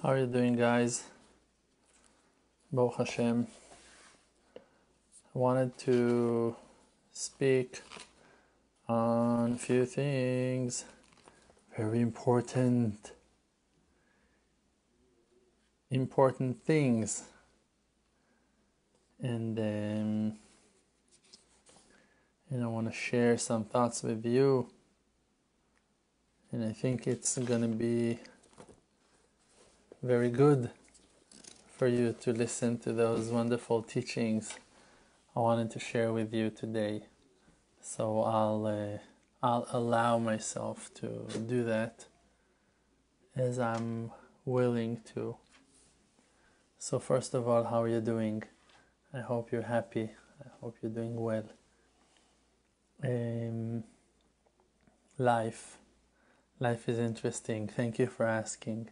How are you doing, guys? Baruch Hashem. I wanted to speak on a few things. Very important things. And I want to share some thoughts with you. And I think it's going to be very good for you to listen to those wonderful teachings I wanted to share with you today. So I'll allow myself to do that as I'm willing to. So first of all, how are you doing? I hope you're happy. I hope you're doing well. Life is interesting. Thank you for asking.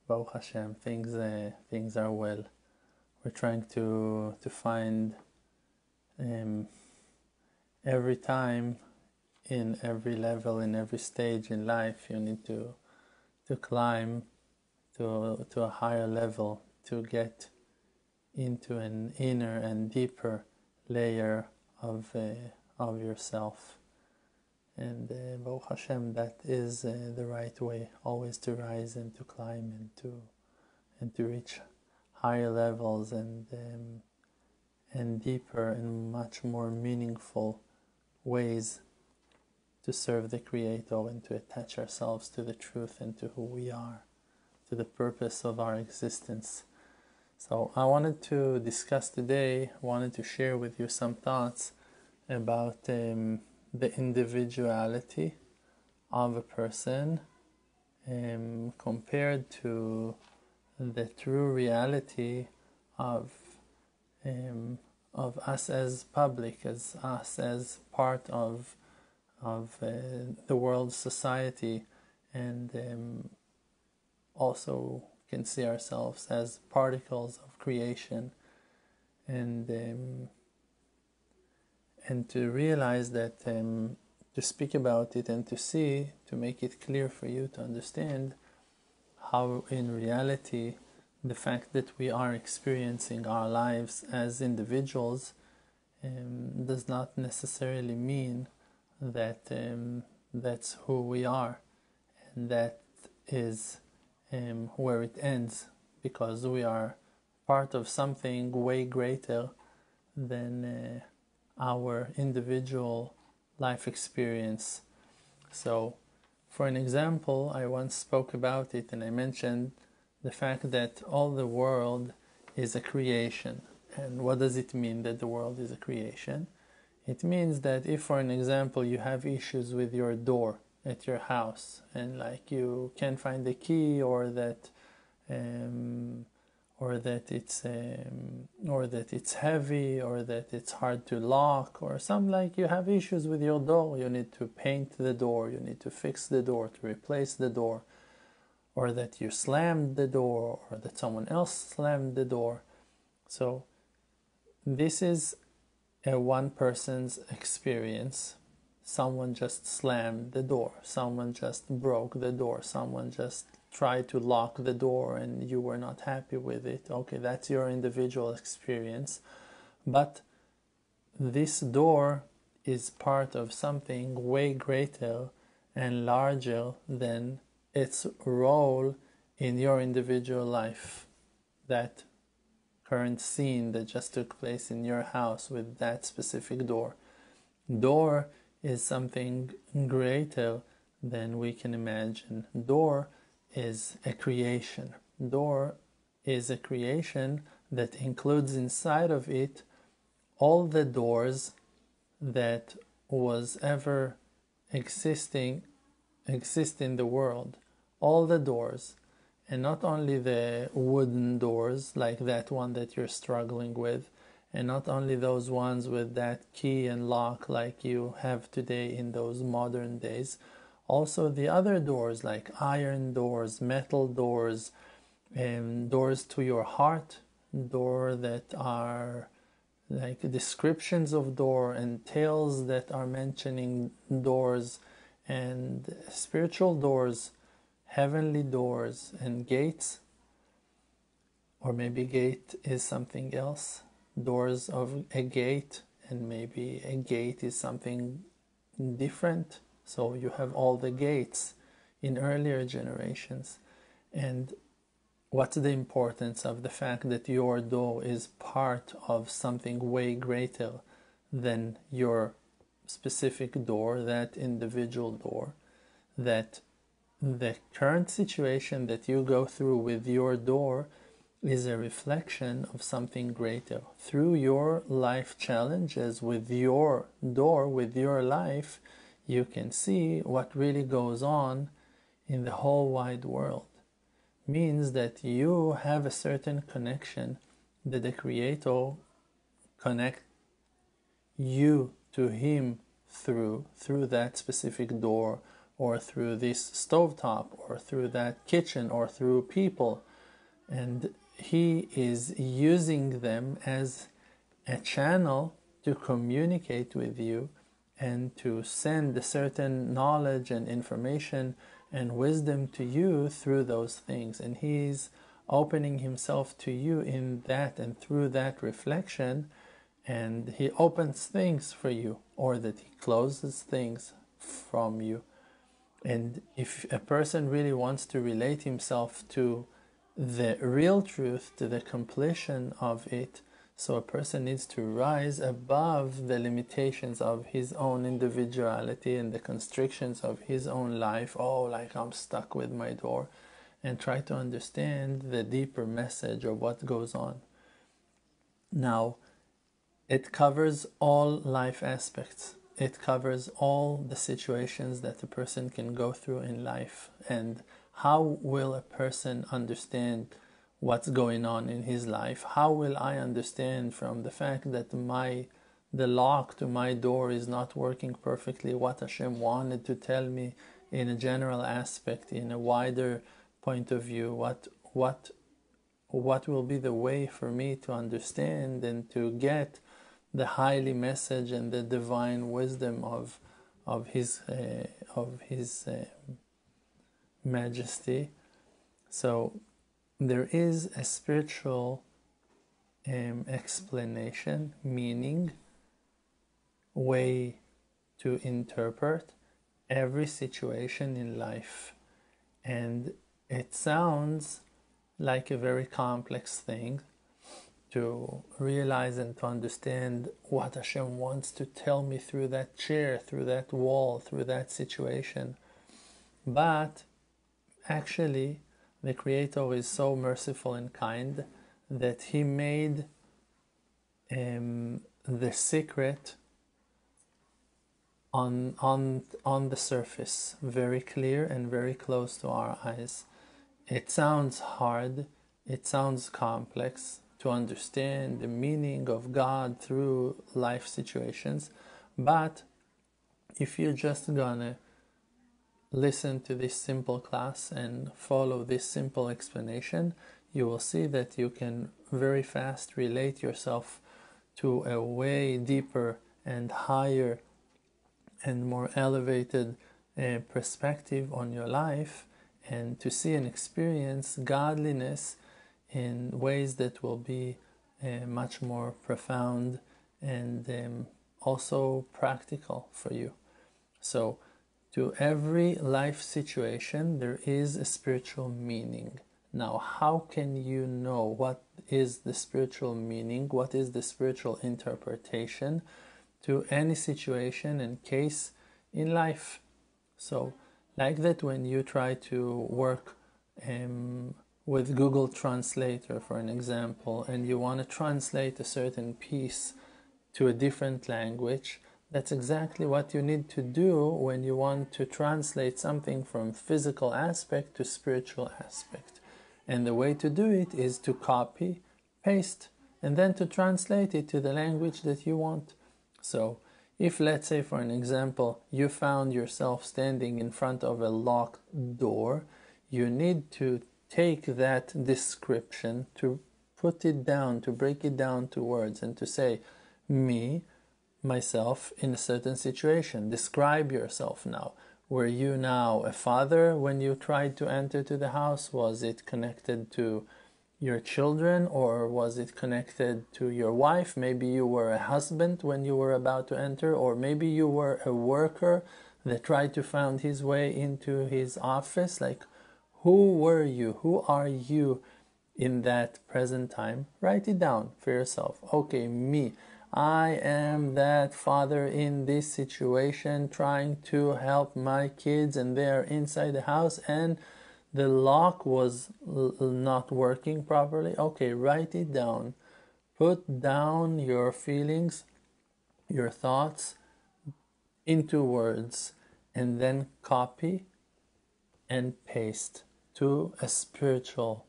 Baruch Hashem, things are well. We're trying to find every time, in every level, in every stage in life, you need to climb to a higher level, to get into an inner and deeper layer of yourself. And Baruch Hashem, that is the right way, always to rise and to climb and to reach higher levels and deeper and much more meaningful ways to serve the Creator and to attach ourselves to the truth and to who we are, to the purpose of our existence. So I wanted to discuss today, wanted to share with you some thoughts about the individuality of a person compared to the true reality of us as public, as us as part of the world society, and also can see ourselves as particles of creation, and to realize that, to speak about it and to see, to make it clear for you to understand how in reality the fact that we are experiencing our lives as individuals does not necessarily mean that that's who we are, and that is where it ends, because we are part of something way greater than our individual life experience. So, for an example, I once spoke about it and I mentioned the fact that all the world is a creation. And what does it mean that the world is a creation? It means that if, for an example, you have issues with your door at your house, and like you can't find the key, or that it's heavy, or that it's hard to lock, or some, like you have issues with your door, you need to paint the door, you need to fix the door, to replace the door, or that you slammed the door, or that someone else slammed the door. So this is a one person's experience. Someone just slammed the door, someone just broke the door, someone just tried to lock the door and you were not happy with it. Okay, that's your individual experience. But this door is part of something way greater and larger than its role in your individual life. That current scene that just took place in your house with that specific door. Door is something greater than we can imagine. Door is a creation. Door is a creation that includes inside of it all the doors that was ever exist in the world. All the doors. And not only the wooden doors, like that one that you're struggling with, and not only those ones with that key and lock like you have today in those modern days, also the other doors like iron doors, metal doors, doors to your heart, doors that are like descriptions of door, and tales that are mentioning doors, and spiritual doors, heavenly doors and gates or maybe gate is something else, doors of a gate, and maybe a gate is something different. So you have all the gates in earlier generations. And what's the importance of the fact that your door is part of something way greater than your specific door, that individual door? That the current situation that you go through with your door is a reflection of something greater. Through your life challenges with your door, with your life, you can see what really goes on in the whole wide world. Means that you have a certain connection that the Creator connect you to Him through that specific door, or through this stovetop, or through that kitchen, or through people. And He is using them as a channel to communicate with you and to send a certain knowledge and information and wisdom to you through those things. And He's opening Himself to you in that and through that reflection, and He opens things for you, or that He closes things from you. And if a person really wants to relate himself to the real truth, to the completion of it, so a person needs to rise above the limitations of his own individuality and the constrictions of his own life. Oh, like I'm stuck with my door, and try to understand the deeper message of what goes on. Now, it covers all life aspects. It covers all the situations that a person can go through in life. And how will a person understand what's going on in his life? How will I understand from the fact that the lock to my door is not working perfectly what Hashem wanted to tell me in a general aspect, in a wider point of view? What will be the way for me to understand and to get the highly message and the divine wisdom of His Majesty? So there is a spiritual explanation, meaning, way to interpret every situation in life. And it sounds like a very complex thing to realize and to understand what Hashem wants to tell me through that chair, through that wall, through that situation. But actually, the Creator is so merciful and kind that He made the secret on the surface very clear and very close to our eyes. It sounds hard, it sounds complex to understand the meaning of God through life situations, but if you're just gonna listen to this simple class and follow this simple explanation, you will see that you can very fast relate yourself to a way deeper and higher and more elevated perspective on your life, and to see and experience godliness in ways that will be much more profound and also practical for you. So to every life situation there is a spiritual meaning. Now, how can you know what is the spiritual meaning, what is the spiritual interpretation to any situation and case in life? So like that, when you try to work with Google Translator, for an example, and you want to translate a certain piece to a different language, that's exactly what you need to do when you want to translate something from physical aspect to spiritual aspect. And the way to do it is to copy, paste, and then to translate it to the language that you want. So if, let's say, for an example, you found yourself standing in front of a locked door, you need to take that description, to put it down, to break it down to words, and to say, me, myself, in a certain situation. Describe yourself now. Were you now a father when you tried to enter to the house? Was it connected to your children, or was it connected to your wife? Maybe you were a husband when you were about to enter, or maybe you were a worker that tried to find his way into his office. Like, who were you? Who are you in that present time? Write it down for yourself. Okay, me. I am that father in this situation trying to help my kids, and they are inside the house and the lock was not working properly. Okay, write it down. Put down your feelings, your thoughts into words, and then copy and paste to a spiritual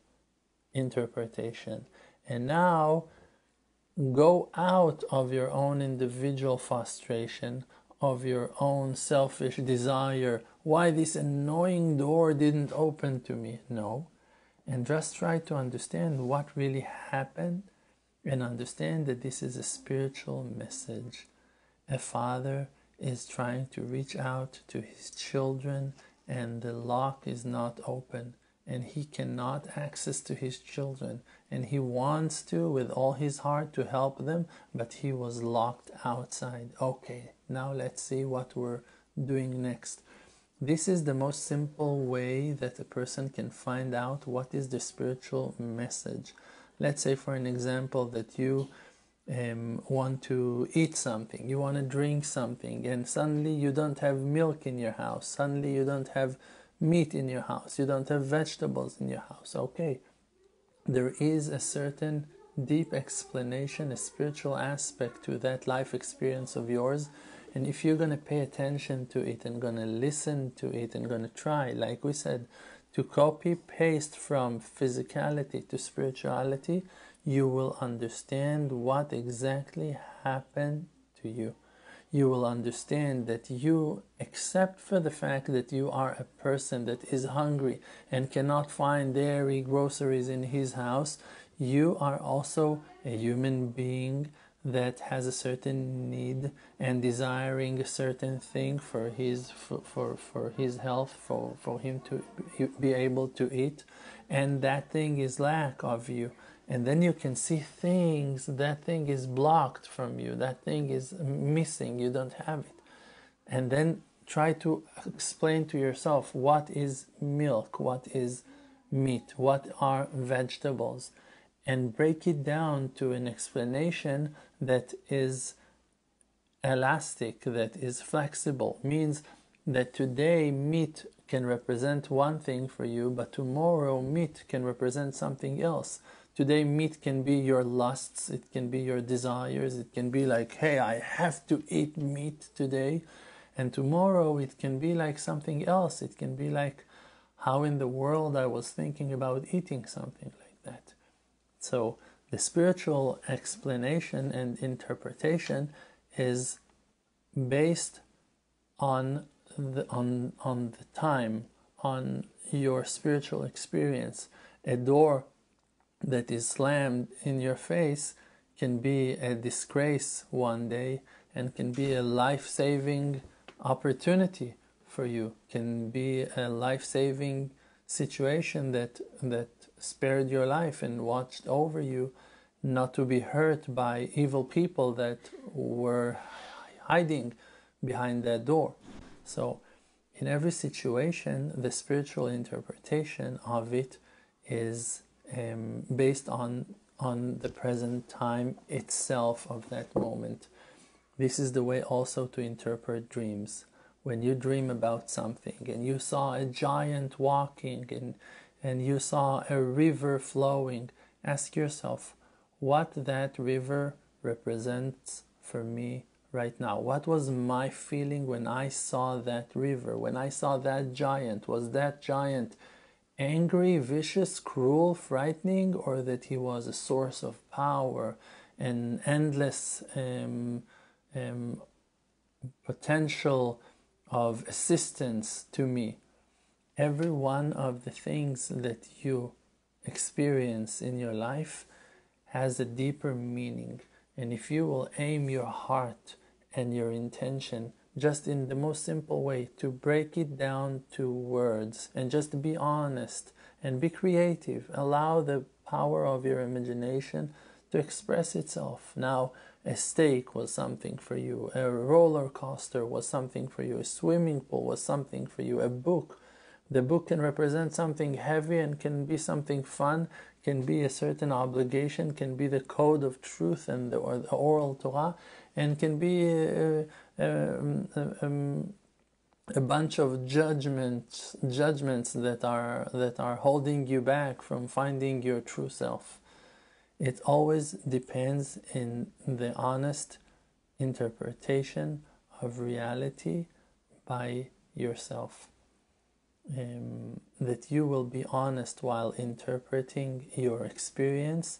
interpretation. And now go out of your own individual frustration, of your own selfish desire, why this annoying door didn't open to me. No. And just try to understand what really happened, and understand that this is a spiritual message. A father is trying to reach out to his children, and the lock is not open, and he cannot access to his children, and he wants to with all his heart to help them, but he was locked outside. Okay, now let's see what we're doing next. This is the most simple way that a person can find out what is the spiritual message. Let's say, for an example, that you want to eat something, you want to drink something, and suddenly you don't have milk in your house, suddenly you don't have meat in your house, you don't have vegetables in your house. Okay, there is a certain deep explanation, a spiritual aspect to that life experience of yours. And if you're going to pay attention to it and going to listen to it and going to try, like we said, to copy paste from physicality to spirituality, you will understand what exactly happened to you. You will understand that you, except for the fact that you are a person that is hungry and cannot find dairy, groceries in his house, you are also a human being that has a certain need and desiring a certain thing for his health, for him to be able to eat, and that thing is lack of you. And then you can see things, that thing is blocked from you, that thing is missing, you don't have it. And then try to explain to yourself what is milk, what is meat, what are vegetables, and break it down to an explanation that is elastic, that is flexible. Means that today meat can represent one thing for you, but tomorrow meat can represent something else. Today meat can be your lusts, it can be your desires, it can be like, hey, I have to eat meat today. And tomorrow it can be like something else. It can be like, how in the world I was thinking about eating something like that. So the spiritual explanation and interpretation is based on the time, on your spiritual experience. A door that is slammed in your face can be a disgrace one day and can be a life-saving opportunity for you, can be a life-saving situation that spared your life and watched over you not to be hurt by evil people that were hiding behind that door. So in every situation, the spiritual interpretation of it is based on the present time itself of that moment. This is the way also to interpret dreams. When you dream about something and you saw a giant walking and you saw a river flowing, ask yourself what that river represents for me right now. What was my feeling when I saw that river, when I saw that giant? Was that giant angry, vicious, cruel, frightening, or that he was a source of power and endless potential of assistance to me? Every one of the things that you experience in your life has a deeper meaning. And if you will aim your heart and your intention just in the most simple way to break it down to words and just be honest and be creative, allow the power of your imagination to express itself. Now, a steak was something for you, a roller coaster was something for you, a swimming pool was something for you, a book. The book can represent something heavy and can be something fun, can be a certain obligation, can be the code of truth and or the oral Torah, and can be a bunch of judgments that are holding you back from finding your true self. It always depends in the honest interpretation of reality by yourself. That you will be honest while interpreting your experience,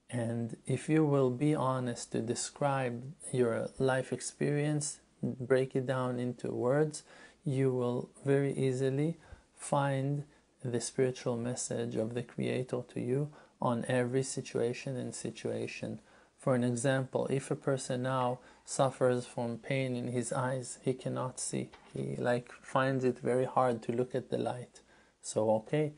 and if you will be honest to describe your life experience, break it down into words, you will very easily find the spiritual message of the Creator to you on every situation and situation. For an example, if a person now suffers from pain in his eyes, he cannot see. He finds it very hard to look at the light. So, okay,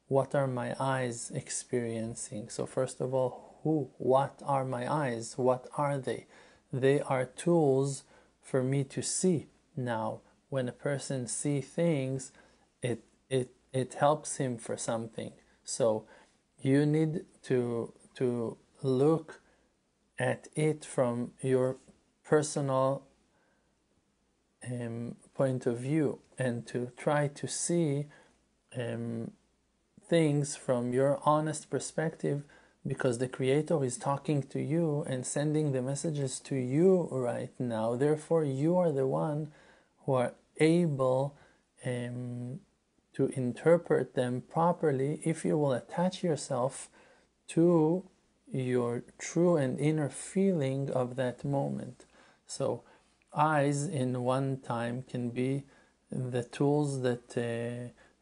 what are my eyes experiencing? So first of all, what are my eyes? What are they? They are tools for me to see. Now, when a person sees things, it helps him for something. So you need to look at it from your personal point of view, and to try to see things from your honest perspective, because the Creator is talking to you and sending the messages to you right now. Therefore, you are the one who are able to interpret them properly if you will attach yourself to your true and inner feeling of that moment. So eyes in one time can be the tools that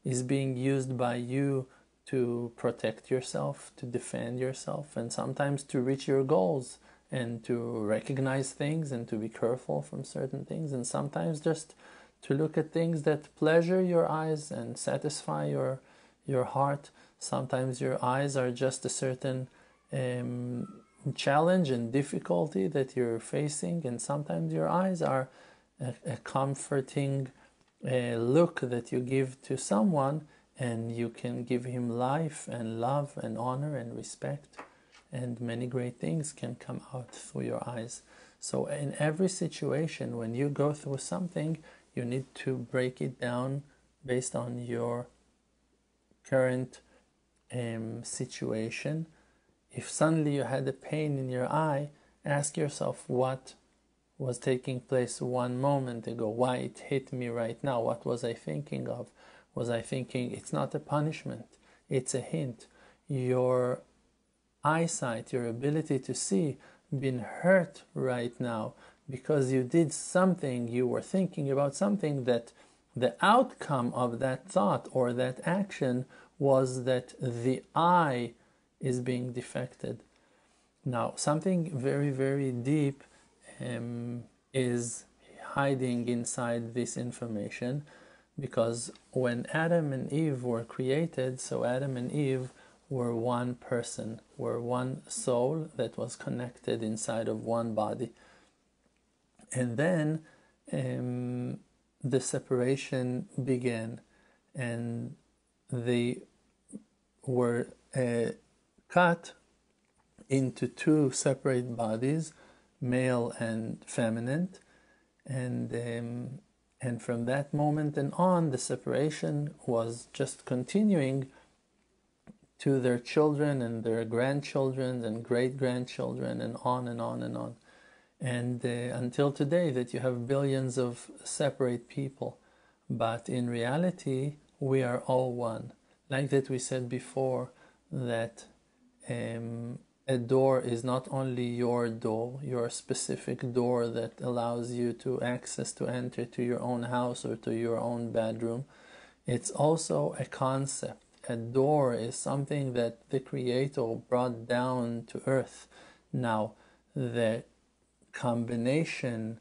is being used by you to protect yourself, to defend yourself, and sometimes to reach your goals, and to recognize things and to be careful from certain things, and sometimes just to look at things that pleasure your eyes and satisfy your heart. Sometimes your eyes are just a certain challenge and difficulty that you're facing, and sometimes your eyes are a comforting look that you give to someone, and you can give him life and love and honor and respect, and many great things can come out through your eyes. So in every situation, when you go through something, you need to break it down based on your current situation. If suddenly you had a pain in your eye, ask yourself what was taking place 1 moment ago, why it hit me right now, what was I thinking of? Was I thinking it's not a punishment, it's a hint? Your eyesight, your ability to see, been hurt right now because you did something, you were thinking about something that the outcome of that thought or that action was that the eye is being defected. Now, something very, very deep is hiding inside this information, because when Adam and Eve were created, so Adam and Eve were one person, were one soul that was connected inside of one body. And then the separation began, and they were cut into 2 separate bodies, male and feminine, and from that moment and on, the separation was just continuing to their children and their grandchildren and great-grandchildren, and on and on and on. And until today, that you have billions of separate people. But in reality, we are all one. Like that we said before, that a door is not only your door, your specific door that allows you to access, to enter to your own house or to your own bedroom. It's also a concept. A door is something that the Creator brought down to earth. Now, the combination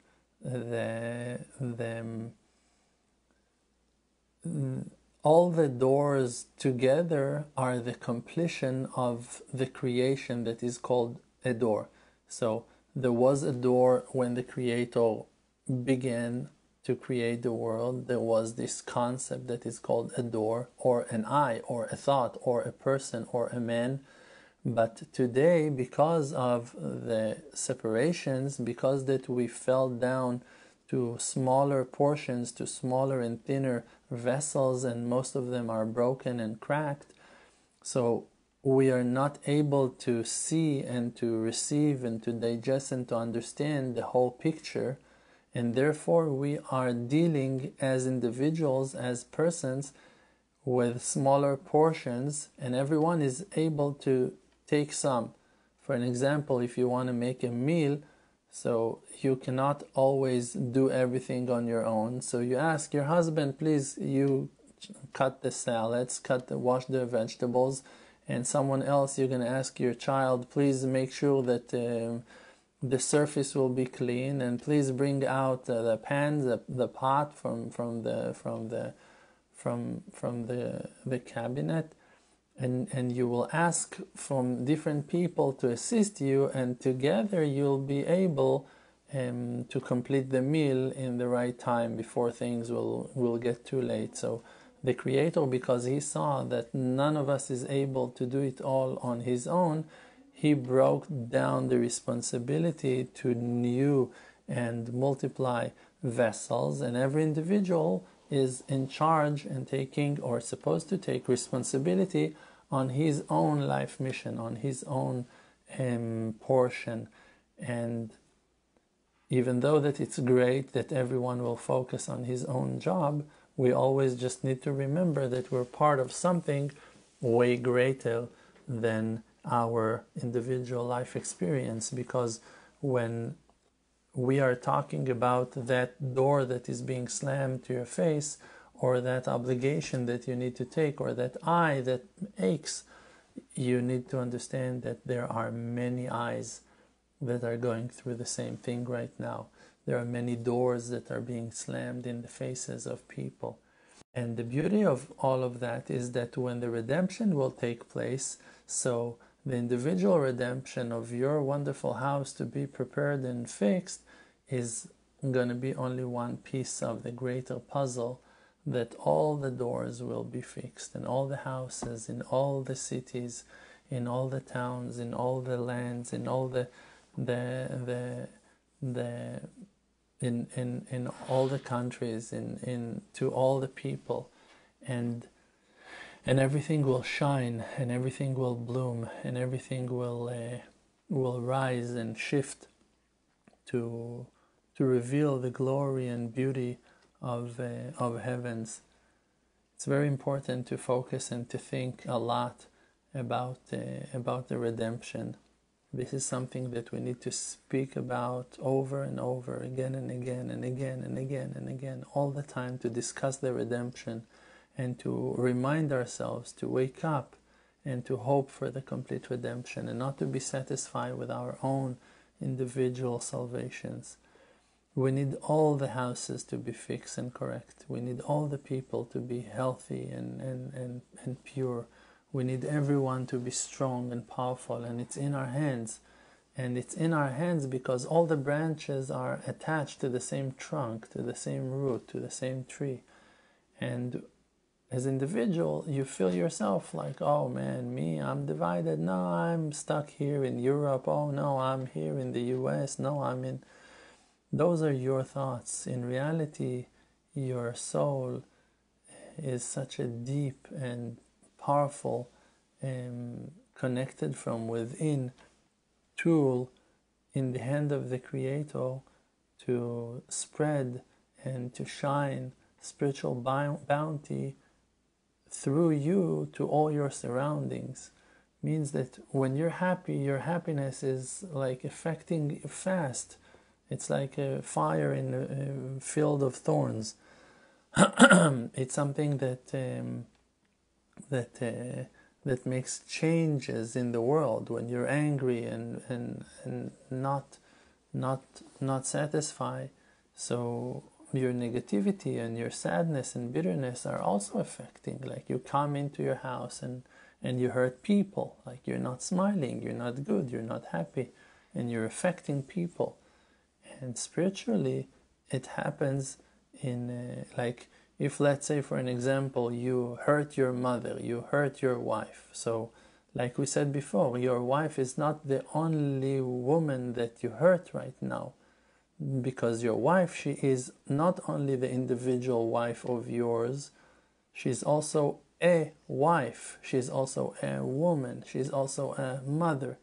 all the doors together are the completion of the creation that is called a door. So there was a door when the Creator began to create the world. There was this concept that is called a door, or an eye, or a thought, or a person, or a man. But today, because of the separations, because that we fell down to smaller portions, to smaller and thinner vessels, and most of them are broken and cracked, so we are not able to see and to receive and to digest and to understand the whole picture, and therefore we are dealing as individuals, as persons, with smaller portions, and everyone is able to take some. For an example, if you want to make a meal, so you cannot always do everything on your own. So you ask your husband, please, you cut the salads, wash the vegetables, and someone else, you're going to ask your child, please make sure that the surface will be clean, and please bring out the pans, the pot from the cabinet. And you will ask from different people to assist you, and together you'll be able to complete the meal in the right time before things will get too late. So the Creator, because he saw that none of us is able to do it all on his own, he broke down the responsibility to new and multiply vessels, and every individual is in charge and taking, or supposed to take, responsibility on his own life mission, on his own portion. And even though that it's great that everyone will focus on his own job, we always just need to remember that we're part of something way greater than our individual life experience, because when we are talking about that door that is being slammed to your face, or that obligation that you need to take, or that eye that aches, you need to understand that there are many eyes that are going through the same thing right now. There are many doors that are being slammed in the faces of people. And the beauty of all of that is that when the redemption will take place, so the individual redemption of your wonderful house to be prepared and fixed is going to be only one piece of the greater puzzle, that all the doors will be fixed, and all the houses, in all the cities, in all the towns, in all the lands, in all in all the countries, in to all the people, and everything will shine, and everything will bloom, and everything will rise and shift to reveal the glory and beauty of heavens. It's very important to focus and to think a lot about the redemption. This is something that we need to speak about over and over again and again and again and again and again, all the time, to discuss the redemption and to remind ourselves to wake up and to hope for the complete redemption, and not to be satisfied with our own individual salvations. We need all the houses to be fixed and correct. We need all the people to be healthy and pure. We need everyone to be strong and powerful, and it's in our hands. And it's in our hands because all the branches are attached to the same trunk, to the same root, to the same tree. And as individual, you feel yourself like, oh man, me, I'm divided. No, I'm stuck here in Europe. Oh no, I'm here in the US. No, I'm in... Those are your thoughts. In reality, your soul is such a deep and powerful, connected from within tool in the hand of the Creator to spread and to shine spiritual bounty through you to all your surroundings. Means that when you're happy, your happiness is like affecting fast. It's like a fire in a field of thorns. It's something that makes changes in the world. When you're angry and not satisfied, so your negativity and your sadness and bitterness are also affecting. Like you come into your house and you hurt people, like you're not smiling, you're not good, you're not happy, and you're affecting people. And spiritually, it happens in like, if let's say for an example, you hurt your mother, you hurt your wife. So like we said before, your wife is not the only woman that you hurt right now, because your wife, she is not only the individual wife of yours, she's also a wife, she's also a woman, she's also a mother.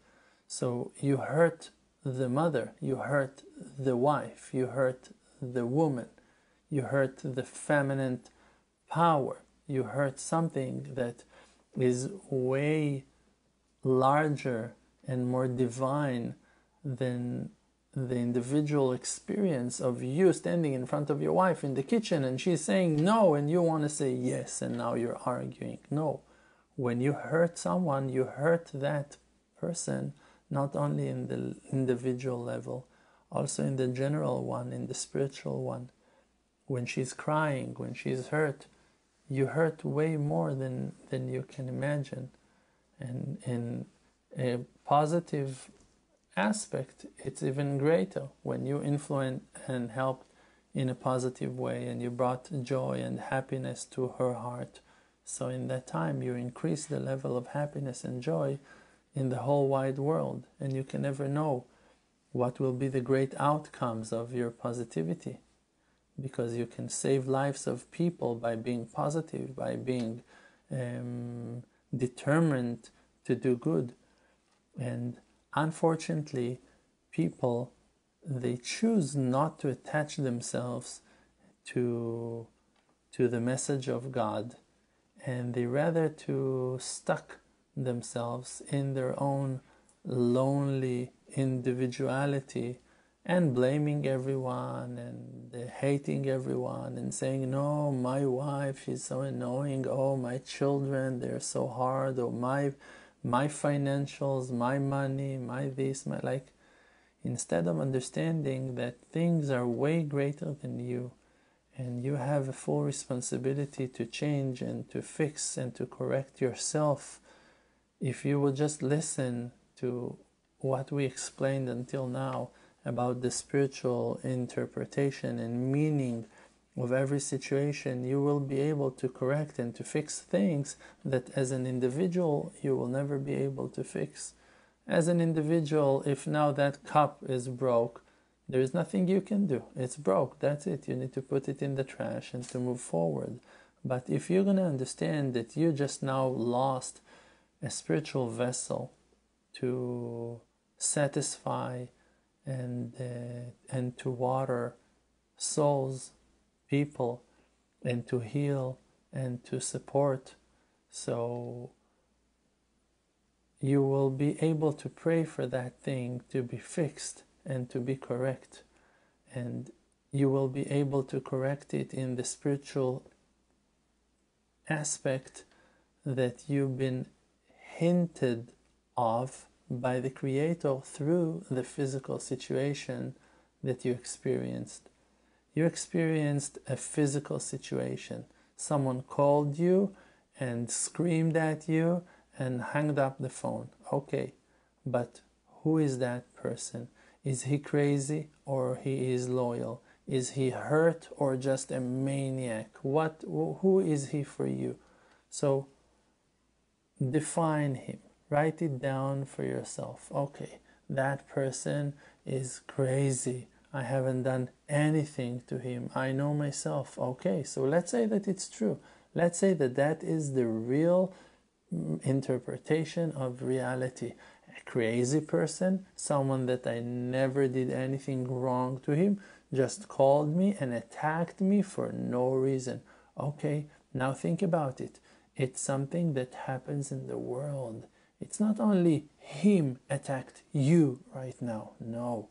So you hurt the mother, you hurt the wife, you hurt the woman, you hurt the feminine power, you hurt something that is way larger and more divine than the individual experience of you standing in front of your wife in the kitchen and she's saying no and you want to say yes, and now you're arguing. No. When you hurt someone, you hurt that person not only in the individual level, also in the general one, in the spiritual one. When she's crying, when she's hurt, you hurt way more than you can imagine. And in a positive aspect, it's even greater when you influence and help in a positive way and you brought joy and happiness to her heart. So in that time you increase the level of happiness and joy in the whole wide world, and you can never know what will be the great outcomes of your positivity, because you can save lives of people by being positive, by being determined to do good. And unfortunately, people, they choose not to attach themselves to the message of God, and they rather to stuck themselves in their own lonely individuality and blaming everyone and hating everyone and saying, no, my wife is so annoying, oh, my children, they're so hard, or my financials, my money, my this, my like, instead of understanding that things are way greater than you and you have a full responsibility to change and to fix and to correct yourself. If you will just listen to what we explained until now about the spiritual interpretation and meaning of every situation, you will be able to correct and to fix things that as an individual you will never be able to fix. As an individual, if now that cup is broke, there is nothing you can do. It's broke, that's it. You need to put it in the trash and to move forward. But if you're going to understand that you just now lost a spiritual vessel to satisfy and to water souls, people, and to heal and to support, so you will be able to pray for that thing to be fixed and to be correct, and you will be able to correct it in the spiritual aspect that you've been hinted of by the Creator through the physical situation that you experienced. You experienced a physical situation. Someone called you and screamed at you and hung up the phone. Okay, but who is that person? Is he crazy or he is loyal? Is he hurt or just a maniac? Who is he for you? So define him. Write it down for yourself. Okay, that person is crazy. I haven't done anything to him. I know myself. Okay, so let's say that it's true. Let's say that that is the real interpretation of reality. A crazy person, someone that I never did anything wrong to him, just called me and attacked me for no reason. Okay, now think about it. It's something that happens in the world. It's not only him attacked you right now. No,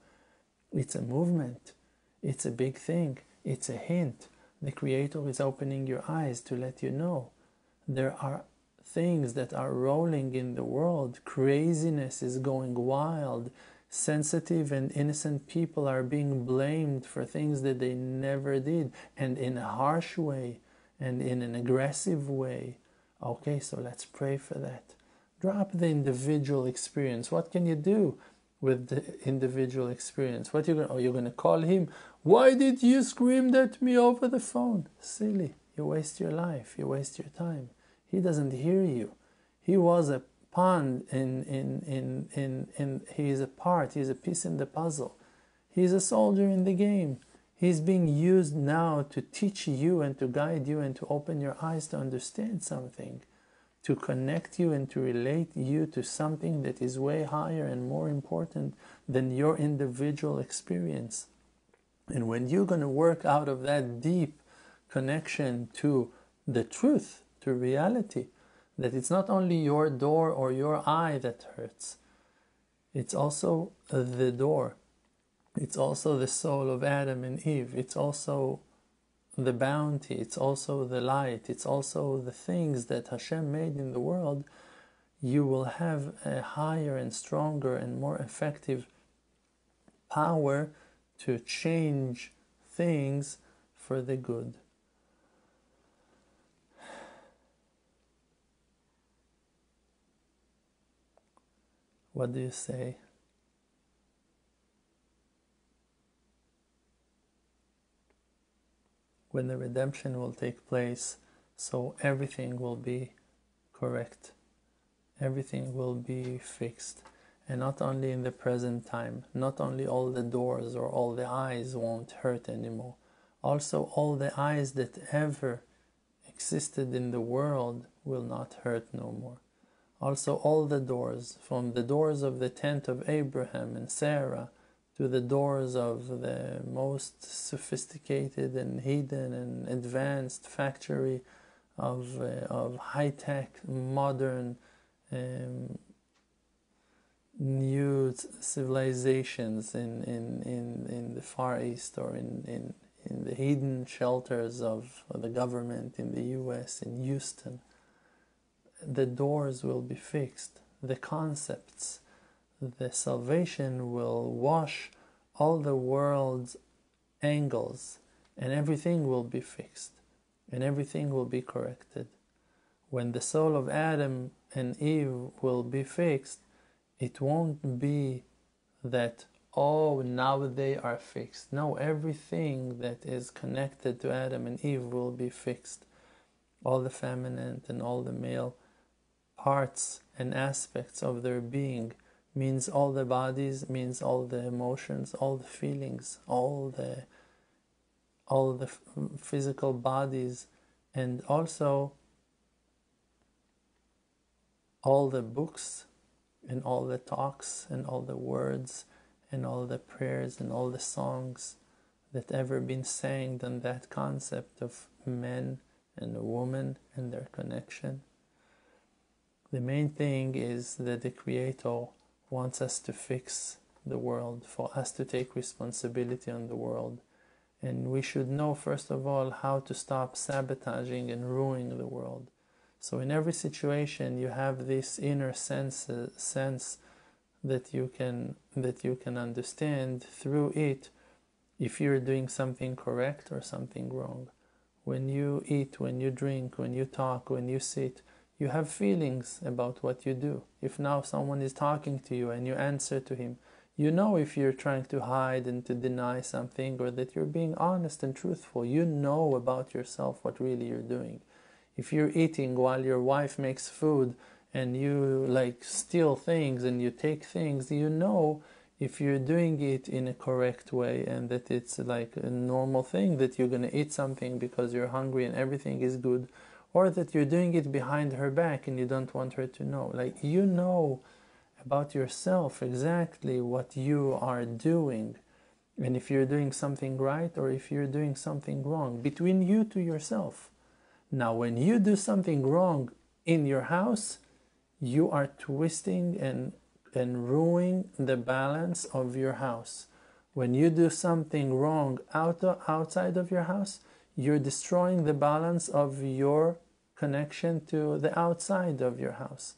it's a movement. It's a big thing. It's a hint. The Creator is opening your eyes to let you know there are things that are rolling in the world. Craziness is going wild. Sensitive and innocent people are being blamed for things that they never did, and in a harsh way and in an aggressive way. Okay, so let's pray for that. Drop the individual experience. What can you do with the individual experience? What you're going to call him? Why did you scream at me over the phone? Silly. You waste your life. You waste your time. He doesn't hear you. He was a pawn he's a part, he's a piece in the puzzle. He's a soldier in the game. He's being used now to teach you and to guide you and to open your eyes to understand something, to connect you and to relate you to something that is way higher and more important than your individual experience. And when you're going to work out of that deep connection to the truth, to reality, that it's not only your door or your eye that hurts, it's also the door. It's also the soul of Adam and Eve. It's also the bounty. It's also the light. It's also the things that Hashem made in the world. You will have a higher and stronger and more effective power to change things for the good. What do you say? When the redemption will take place, so everything will be correct. Everything will be fixed. And not only in the present time, not only all the doors or all the eyes won't hurt anymore. Also all the eyes that ever existed in the world will not hurt no more. Also all the doors, from the doors of the tent of Abraham and Sarah to the doors of the most sophisticated and hidden and advanced factory of high-tech, modern, new civilizations in the Far East or in the hidden shelters of the government in the US, in Houston. The doors will be fixed, the concepts, the salvation will wash all the world's angles, and everything will be fixed, and everything will be corrected. When the soul of Adam and Eve will be fixed, it won't be that, oh, now they are fixed. No, everything that is connected to Adam and Eve will be fixed. All the feminine and all the male parts and aspects of their being, means all the bodies, means all the emotions, all the feelings, all the physical bodies, and also all the books and all the talks and all the words and all the prayers and all the songs that ever been sang on that concept of men and a woman and their connection. The main thing is that the Creator wants us to fix the world, for us to take responsibility on the world. And we should know, first of all, how to stop sabotaging and ruining the world. So in every situation, you have this inner sense that you can understand through it if you're doing something correct or something wrong. When you eat, when you drink, when you talk, when you sit, you have feelings about what you do. If now someone is talking to you and you answer to him, you know if you're trying to hide and to deny something, or that you're being honest and truthful. You know about yourself what really you're doing. If you're eating while your wife makes food and you steal things and you take things, you know if you're doing it in a correct way and that it's like a normal thing, that you're going to eat something because you're hungry and everything is good, or that you're doing it behind her back and you don't want her to know. You know about yourself exactly what you are doing, and if you're doing something right or if you're doing something wrong, between you to yourself. Now, when you do something wrong in your house, you are twisting and ruining the balance of your house. When you do something wrong outside of your house, you're destroying the balance of your connection to the outside of your house.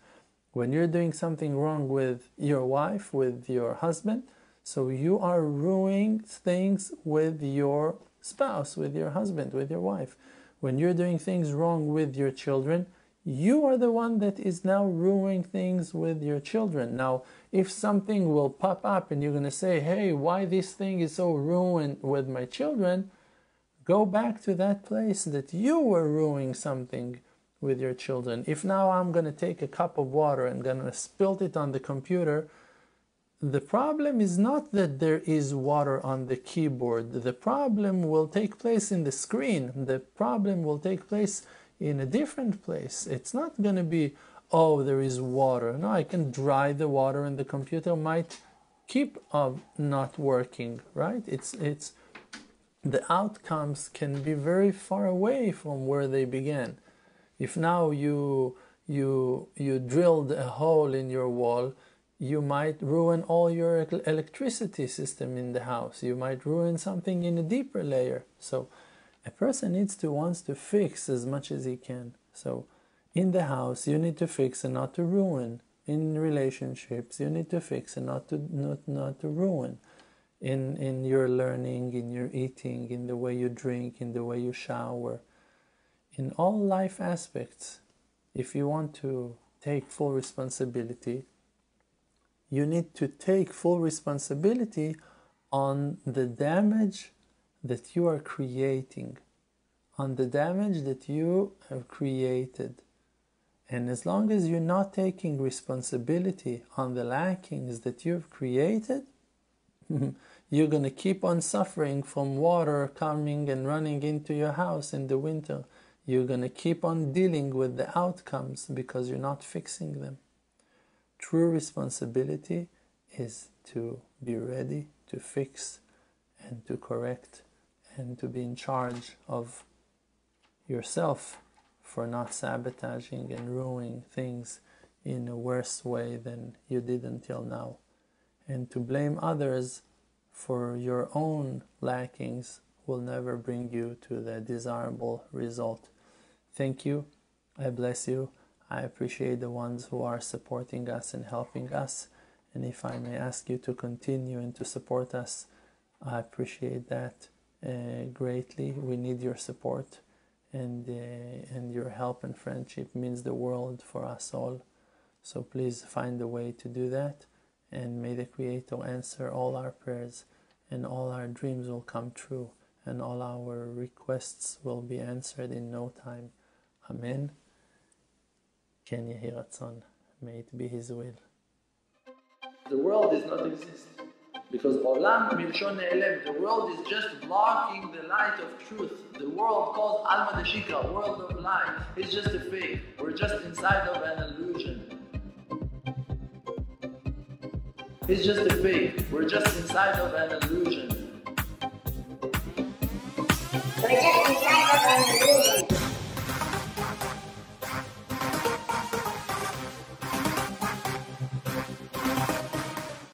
When you're doing something wrong with your wife, with your husband, so you are ruining things with your spouse, with your husband, with your wife. When you're doing things wrong with your children, you are the one that is now ruining things with your children. Now, if something will pop up and you're going to say, hey, why this thing is so ruined with my children, go back to that place that you were ruining something with your children. If now I'm going to take a cup of water and going to spill it on the computer, the problem is not that there is water on the keyboard. The problem will take place in the screen. The problem will take place in a different place. It's not going to be, oh, there is water. No, I can dry the water and the computer might keep not working, right? It's the outcomes can be very far away from where they began. If now you drilled a hole in your wall, you might ruin all your electricity system in the house. You might ruin something in a deeper layer. So a person wants to fix as much as he can. So in the house, you need to fix and not to ruin. In relationships, you need to fix and not to ruin. In your learning, in your eating, in the way you drink, in the way you shower. In all life aspects, if you want to take full responsibility, you need to take full responsibility on the damage that you are creating, on the damage that you have created. And as long as you're not taking responsibility on the lackings that you've created, you're going to keep on suffering from water coming and running into your house in the winter. You're going to keep on dealing with the outcomes because you're not fixing them. True responsibility is to be ready to fix and to correct and to be in charge of yourself for not sabotaging and ruining things in a worse way than you did until now. And to blame others for your own lackings will never bring you to the desirable result. Thank you. I bless you. I appreciate the ones who are supporting us and helping us. And if I may ask you to continue and to support us, I appreciate that greatly. We need your support, and your help and friendship means the world for us all. So please find a way to do that, and may the Creator answer all our prayers, and all our dreams will come true, and all our requests will be answered in no time. Amen. Ken Yehi Ratzon. May it be His will. The world does not exist. Because Olam Milshon Ne'elem, the world is just blocking the light of truth. The world called Alma Deshika, world of lie, is just a fake. We're just inside of an illusion. It's just a fake. We're just inside of an illusion. We're just